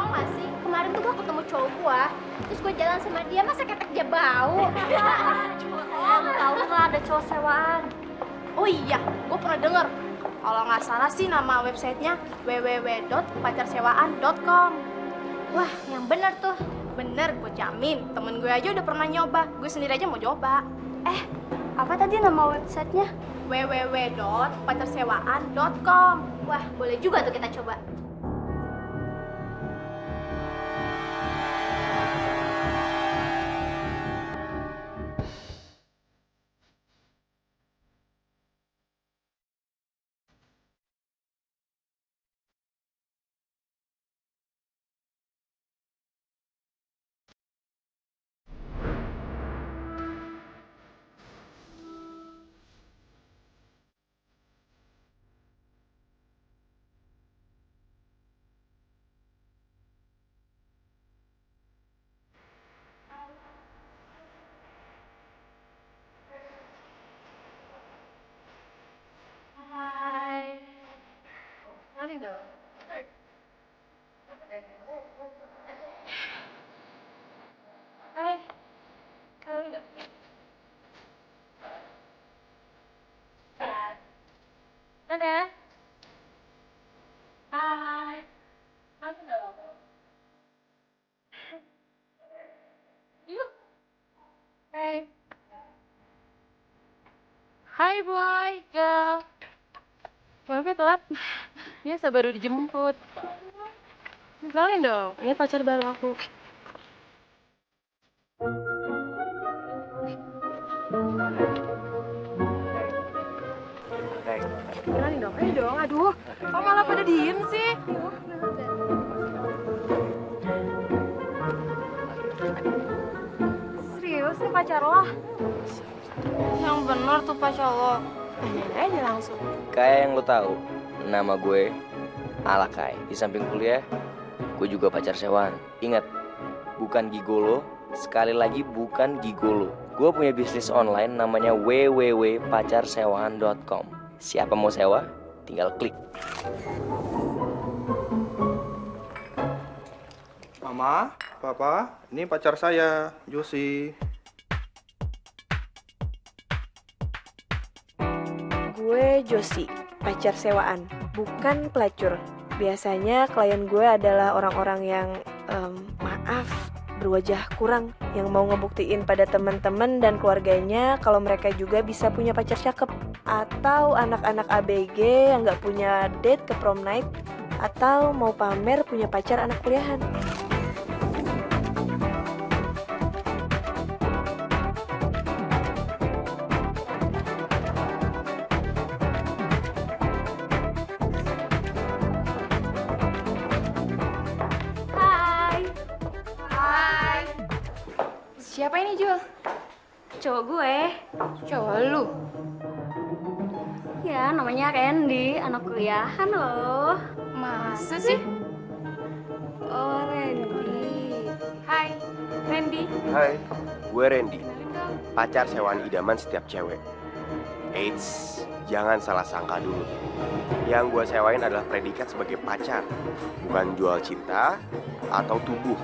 tau gak sih, kemarin tuh gue ketemu cowok gue, terus gue jalan sama dia, masa ketek dia bau? Tahu nggak ada cowok sewaan? Oh iya, gue pernah denger. Kalau nggak salah sih nama websitenya www.pacarsewaan.com. Wah, yang bener tuh. Bener, gue jamin. Temen gue aja udah pernah nyoba. Gue sendiri aja mau coba. Apa tadi nama websitenya? www.pacarsewaan.com. Wah, boleh juga tuh kita coba. Hai. Mari dong. Hai. Kali dong. Dadah. Hai. Mari dong. Yuk. Hai. Hai boy, girl. Maaf ya telat. Biasa baru dijemput. Kenalin dong, ini pacar baru aku. Kenalin dong, ayo dong, aduh. Kok malah pada diem sih? Serius nih pacar lo? Yang bener tuh pacar lo. Tanyain aja langsung. Kayak yang lo tahu, nama gue Alakai. Di samping kuliah, gue juga pacar sewaan. Ingat, bukan gigolo. Sekali lagi bukan gigolo. Gue punya bisnis online namanya www.pacarsewaan.com. Siapa mau sewa, tinggal klik. Mama, Papa, ini pacar saya, Josie. Gue Josie, pacar sewaan, bukan pelacur. Biasanya klien gue adalah orang-orang yang maaf, berwajah kurang, yang mau ngebuktiin pada teman-teman dan keluarganya kalau mereka juga bisa punya pacar cakep. Atau anak-anak ABG yang nggak punya date ke prom night, atau mau pamer punya pacar anak kuliahan. Hai. Hai. Siapa ini, Jul? Cowok gue. Cowok lu? Ya, namanya Randy, anak kuliahan loh. Masa sih? Oh, Randy. Hai, Randy. Hai, gue Randy, Kenalin dong. pacar sewaan idaman setiap cewek. Eits, jangan salah sangka dulu. Yang gue sewain adalah predikat sebagai pacar, bukan jual cinta atau tubuh.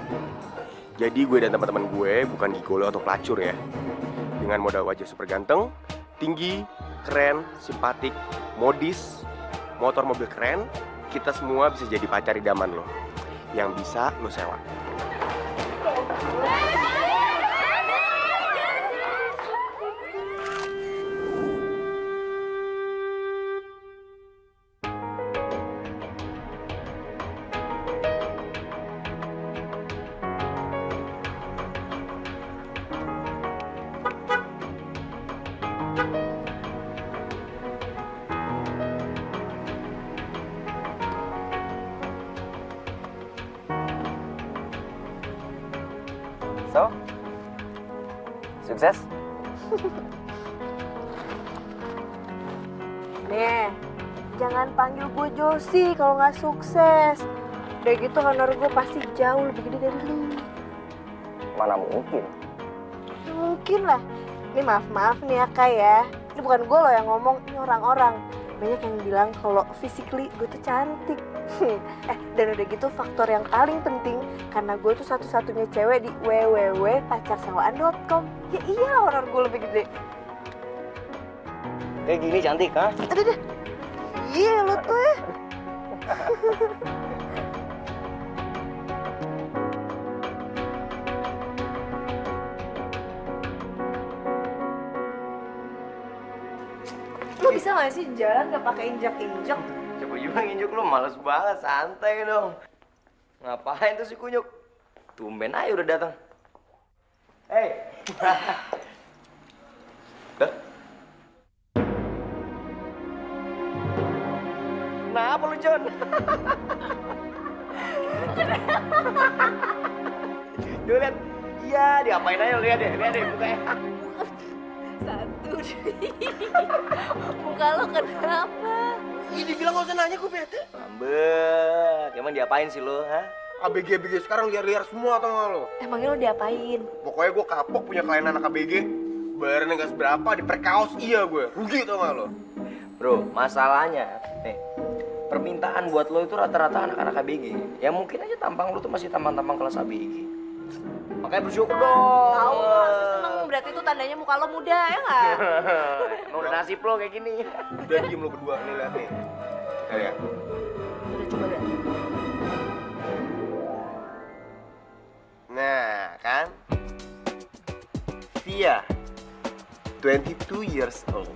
Jadi gue dan teman-teman gue bukan gigolo atau pelacur ya. Dengan modal wajah super ganteng, tinggi, keren, simpatik, modis, motor mobil keren, kita semua bisa jadi pacar idaman lo. Yang bisa lo sewa. So, sukses? Nih, jangan panggil gue Josie kalau nggak sukses. Udah gitu honor gue pasti jauh lebih gede dari lu. Mana mungkin? Mungkin lah. Ini maaf nih ya Kak ya. Ini bukan gue loh yang ngomong, ini orang-orang. Banyak yang bilang kalau physically gue tuh cantik. Dan udah gitu faktor yang paling penting, karena gue tuh satu-satunya cewek di www.pacarsewaan.com. Ya iya, honor gue lebih gede. Kayak gini cantik, ha? Aduh. Iya lo tuh ya. Lo bisa gak sih jalan gak pakai injak-injak? Coba juga nginjuk lu, males banget, santai dong. Ngapain tuh si kunyuk? Tumben aja udah datang. Hei. Hah? Kenapa lu, John? Coba lihat. Iya, diapain aja, lihat deh mukanya. Satu. Muka lo kenapa? Ini bilang gak usah nanya, gue bete. Ngambek, emang diapain sih lo, ha? ABG sekarang liar-liar semua tau gak lo? Emangnya lo diapain? Pokoknya gue kapok punya klien anak ABG. Bayarannya gak seberapa, diperkaos iya gue. Rugi tau gak lo? Bro, masalahnya, nih, permintaan buat lo itu rata-rata anak-anak ABG. Ya mungkin aja tampang lo tuh masih tampang-tampang kelas ABG. Makanya bersyukur dong. Tahu lo seneng, berarti itu tandanya muka lo muda ya nggak? Emang udah nasib lo kayak gini. Udah diem lo berdua, nih lihat nih. Lihat. Udah coba deh. Nah, kan? Via 22 years old.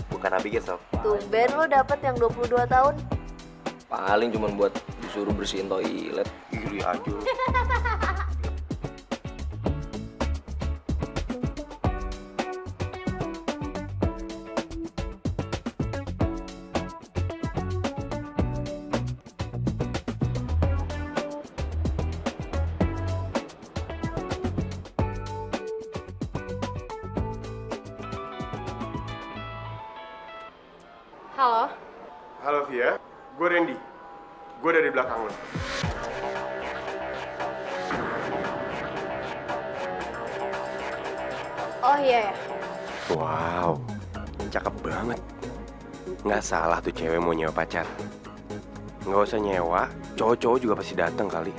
Bukan ABG, Sof. Tumben lo dapet yang 22 tahun. Paling cuma buat disuruh bersihin toilet. Iri aja. Halo? Halo Via, gue Randy. Gue dari belakang lo. Oh iya ya. Wow, cakep banget. Nggak salah tuh cewek mau nyewa pacar. Nggak usah nyewa, cowok-cowok juga pasti datang kali.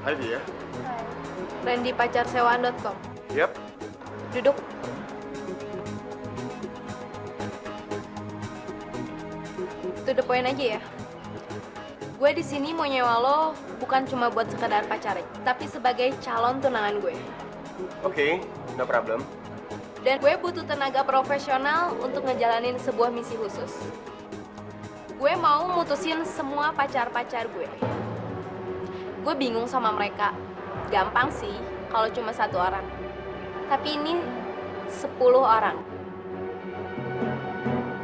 Hai Via. Randypacarsewaan.com. Yap. Duduk. To the point aja ya. Gue di sini mau nyewa lo bukan cuma buat sekedar pacaran, tapi sebagai calon tunangan gue. Oke, no problem. Dan gue butuh tenaga profesional untuk ngejalanin sebuah misi khusus. Gue mau mutusin semua pacar-pacar gue. Gue bingung sama mereka. Gampang sih kalau cuma satu orang. Tapi ini 10 orang.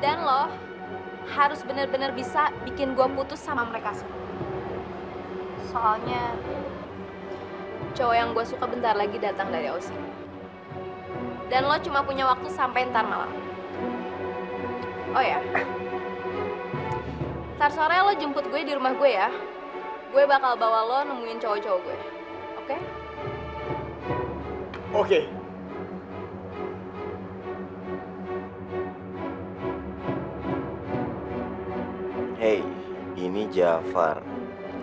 Dan lo harus bener-bener bisa bikin gue putus sama mereka semua. Soalnya cowok yang gue suka bentar lagi datang dari Aussie. Dan lo cuma punya waktu sampai ntar malam. Oh ya, ntar sore lo jemput gue di rumah gue ya. Gue bakal bawa lo nemuin cowok-cowok gue. Oke? Oke. Hey, ini Jafar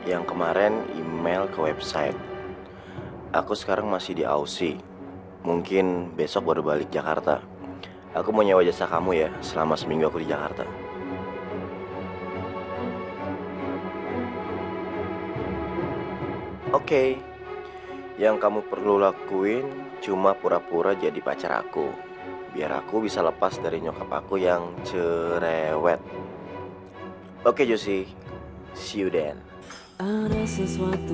yang kemarin email ke website. Aku sekarang masih di Aussie. Mungkin besok baru balik Jakarta. Aku mau nyewa jasa kamu ya selama seminggu aku di Jakarta. Oke. Yang kamu perlu lakuin cuma pura-pura jadi pacar aku. Biar aku bisa lepas dari nyokap aku yang cerewet. Oke Josie, see you then. Ada sesuatu